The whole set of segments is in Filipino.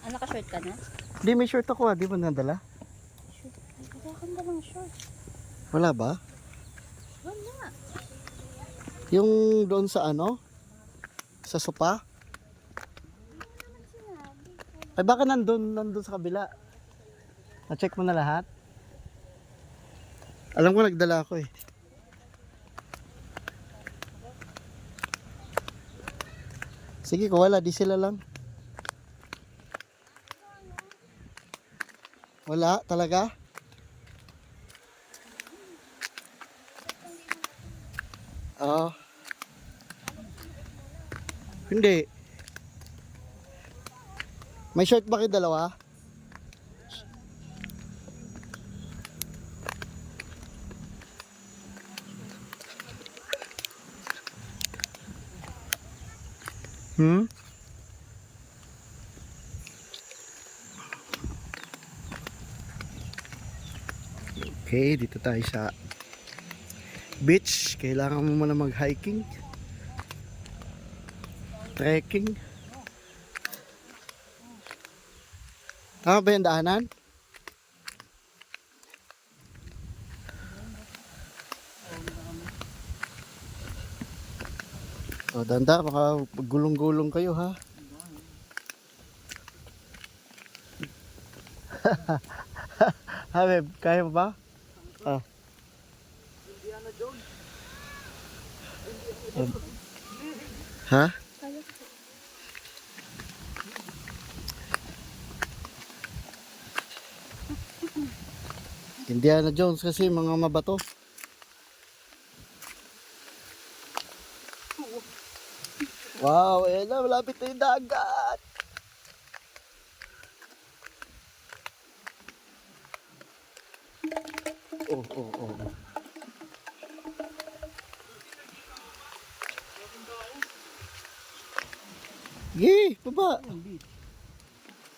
Ah, naka-short ka na? Di, may short ako ah. Di ba nadala? Short. Ay, wala kang dalang short. Wala ba? Wala. Yung doon sa ano? Sa sopa? Ay baka nandun sa kabila. Na-check mo na lahat? Alam ko nagdala ako eh. Sige, kung wala, di sila lang. Wala talaga? Oo. Hindi. May short ba kayo dalawa? Hmm? Okay, dito tayo sa beach. Kailangan mo muna mag-hiking. Trekking. Tama ba yung daanan? O, danda, baka gulong-gulong kayo ha. Ha, babe, kaya mo ba? Ah. Ha? Indiana Jones kasi mga mabato. Wow, ayan na, malapit na yung dagat. Oh, oh, oh. Yee, baba.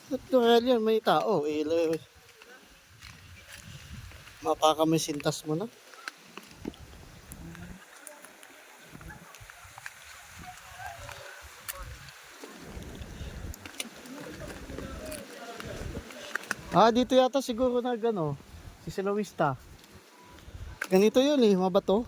Natural yan, may tao. Mapaka may sintas mo na. Ah, dito yata siguro na gano. Si Silawista. Ganito yun eh, mabato.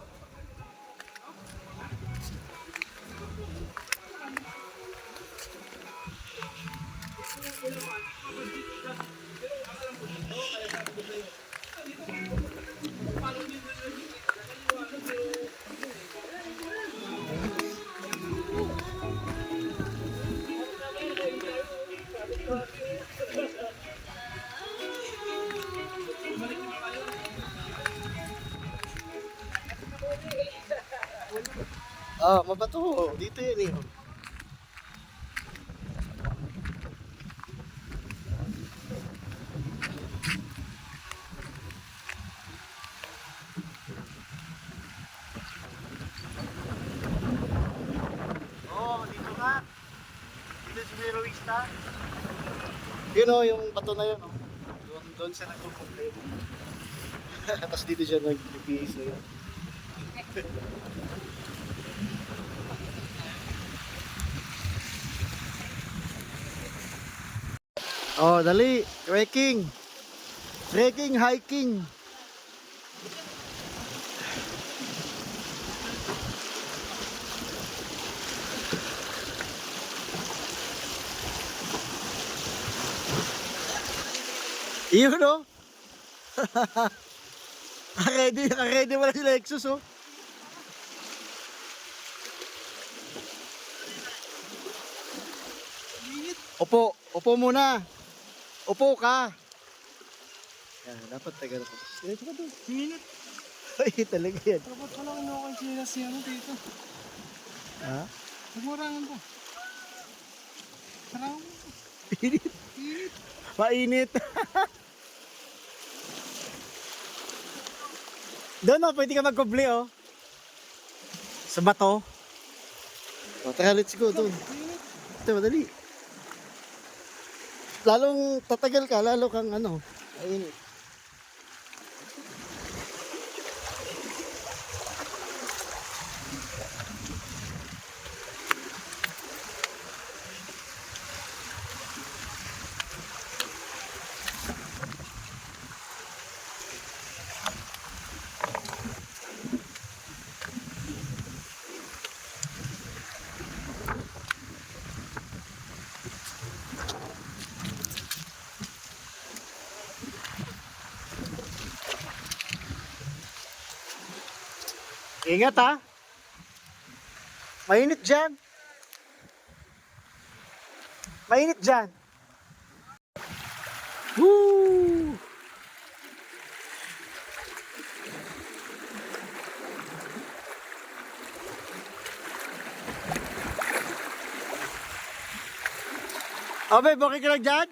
Ah, mabato. Dito yun eh. Oh, dito nga. Dito si Silawista. Yun oh, yung bato na yun oh. Doon siya nagpupunta. Tapos dito siya nag-GPS na yun. Oh, dali. Trekking. Trekking, hiking. Iyon no? Ready wala si Lexus oh. Upo muna. Upo ka. Yan, dapat tagal ko. Dito ka doon. Minute. Ay, talaga yan. Dapat pala kinuha kay sila si ano dito. Ha? Nagmurangan to. Sarang. Init. Init. Mainit. Doon oh, pwede ka magkubli oh. Sa bato. O, tara, let's go doon. Ito, madali. Lalong tatagal ka, lalo kang ano, mainit. Ingat ha. Mainit dyan. Mainit dyan. Woo! Oh, babe, okay ka lang dyan?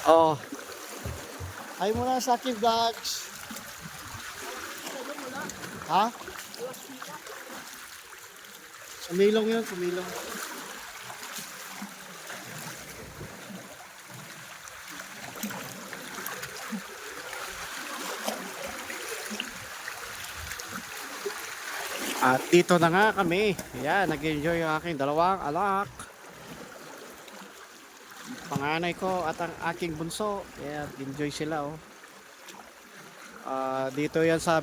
Oh. Ay muna sa aking vlogs. Ha? Sumilong yun, sumilong. At dito na nga kami. Ayan, nag-enjoy yung aking dalawang anak. Panganay ko at ang aking bunso. Ayan, enjoy sila oh. Dito yan sa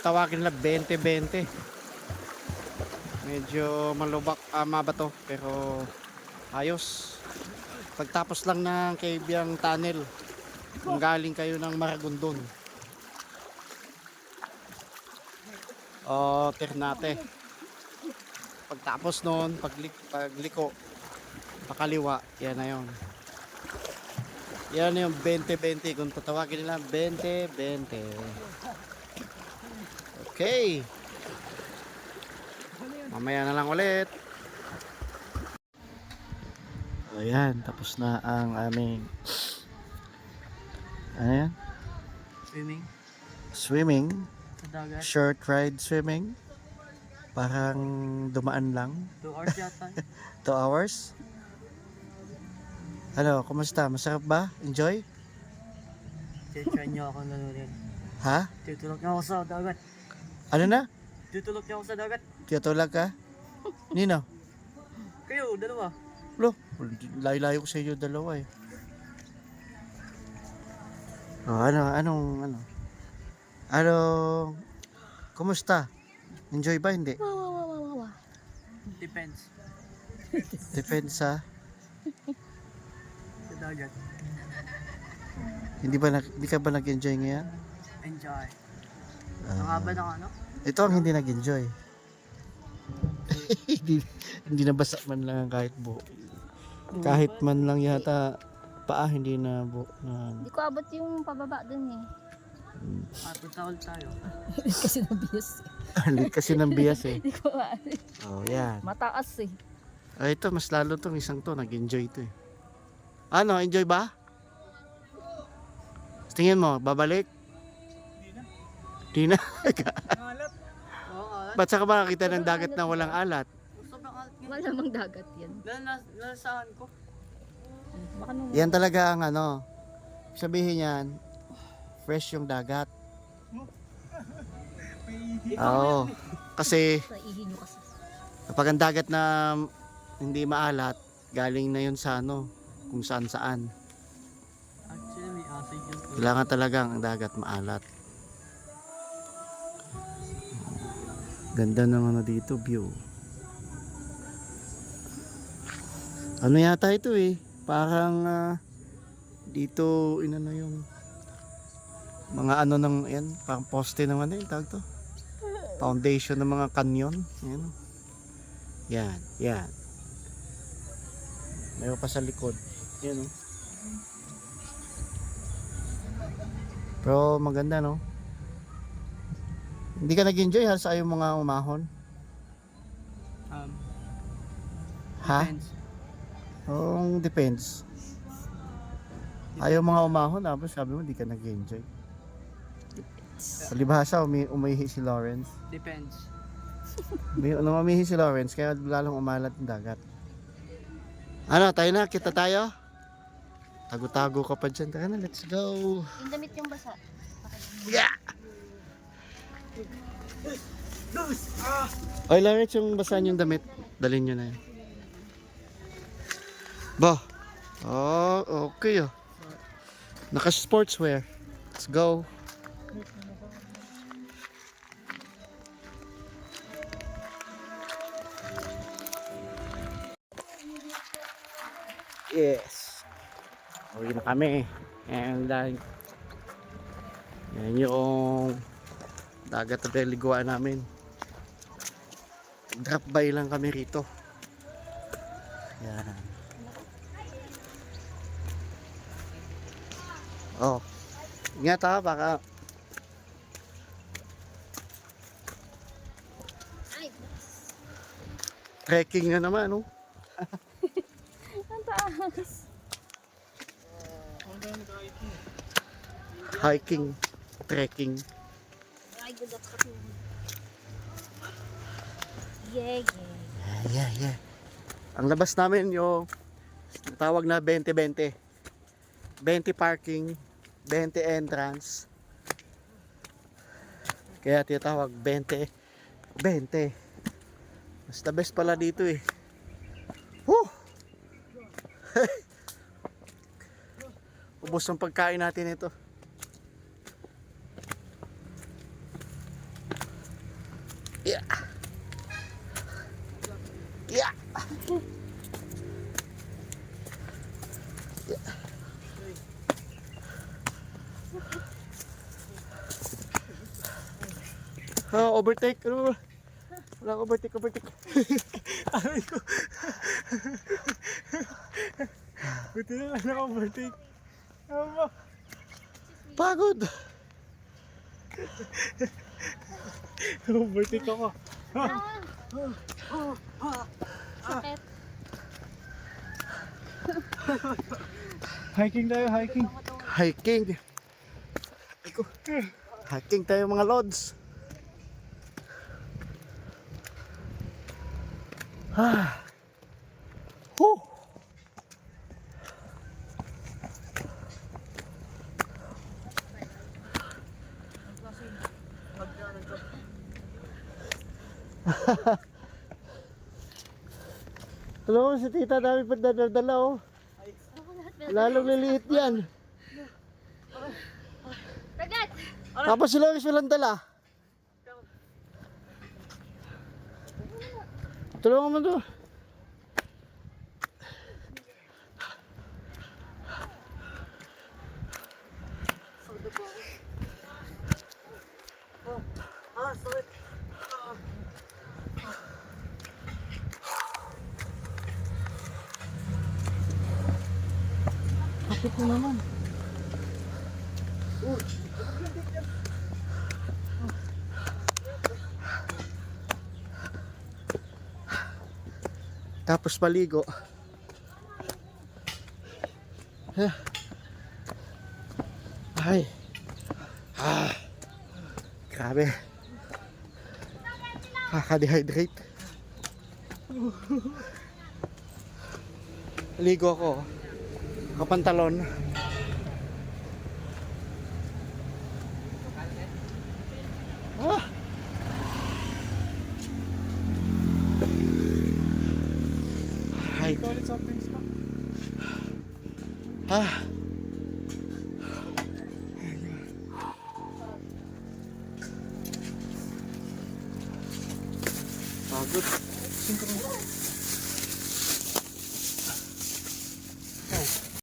tawagin nila 20-20. Medyo malubak, mabato pero ayos. Pagtapos lang ng Cabiang Tunnel, kung galing kayo ng Maragondon o Ternate, pagtapos noon, pagliko pakaliwa, yan na yun. Yan na yung 20-20 kung tatawagin nila 20-20. Okay, mamaya na lang ulit. Ayan, tapos na ang aming ano yan? Swimming. Sa dagat. Short ride swimming. Parang dumaan lang. 2 hours yata. 2 hours. Ano, kumusta? Masarap ba? Enjoy? Try niyo ako nanunin. Ha? Tutulog niyo ako sa dagat. Ano na? Tutulog niyo ako sa dagat. Tiyatulag ka? Nino? Kayo, dalawa. Lo, layo-layo ko sa inyo dalawa eh. Oh, ano, kumusta? Enjoy ba? Hindi? Wow. Depends. Depends sa, Sa dagat. hindi ka ba nag-enjoy ngayon? Enjoy. Ah, Nakaba ng ano? ito ang hindi nag-enjoy. hindi nabasa man lang kahit buo. Kahit man lang yata paa hindi na buo na. Hindi ko abot yung pababa dun eh. Punta ulit tayo. Kasi nabiyas. Hindi kasi ng bias eh. Hindi ko maaari. Oh, yan. Mataas eh. Ay, ito mas lalo tong isang to nag-enjoy to eh. Ano, enjoy ba? Tingin mo, babalik? Di na. Alat. Oo, alat. Ba't saka makakita ng dagat na walang alat? Sobrang alat nga. Wala mang dagat yan. Nalasahan ko. Baka nung... Yan talaga ang ano. Sabihin yan, fresh yung dagat. Oo. Kasi Sa ihi nyo kasi. kapag ang dagat na hindi maalat, galing na yun sa ano, kung saan saan. Actually, may acid yun. Kailangan talaga ang dagat maalat. Ganda ng ano dito, view. Ano yata ito eh, parang dito inano yung mga ano ng yan, parang poste ng ano yung tawag to, foundation ng mga canyon. Yan, yan. Meron pa sa likod. Yan oh. Pero maganda no. Hindi ka nag-enjoy halos ayaw mga umahon? Ha? Depends. Oo, depends. Ayaw mga umahon, tapos sabi mo hindi ka nag-enjoy. Palibhasa, umihi si Lawrence. Depends. Umihi si Lawrence, kaya lalong umalat ng dagat. Ano, tayo na, kita tayo. Tago-tago ka pa dyan. Tara na, let's go. Yung damit yung basa. Yeah! Oy, Lawrence, yung basahan yung damit, dalhin nyo na yan. Ba? Oh, okay oh. Naka-sportswear. Let's go. Yes. Uwi na kami. And yan yung dagat na pinaliguan namin. Drop by lang kami rito. Yan. Oh. Ingat ha, baka Ay, trekking na naman, no? ang taas. Hiking, trekking. Ay, good afternoon. Yeah, yeah. Yeah, yeah. Ang labas namin yung tawag na 20-20. 20 parking, 20 entrance. Kaya tinatawag 20-20. Mas the best pala dito eh. Woo! Ubos ang pagkain natin ito. Yeah. Yeah. Yeah. Overtake. Ano? Wala overtake. Aray ko. Buti na lang naka-overtake. Ano ba? Pagod. Overtake ako. Sakit. Hiking tayo, hiking. Hiking. Hiking tayo mga lods. Ah. Whew. Hello, si tita dami pa dadala oh. Lalong liliit yan. Ragat! Tapos sila walang dala. Tulungan mo to. Sakit. Sakit mo naman. Tapos paligo. Ay. Grabe. Kaka-dehydrate. Ligo ako. Kapantalon. Ay. Toilet soft drinks pa. Pagod.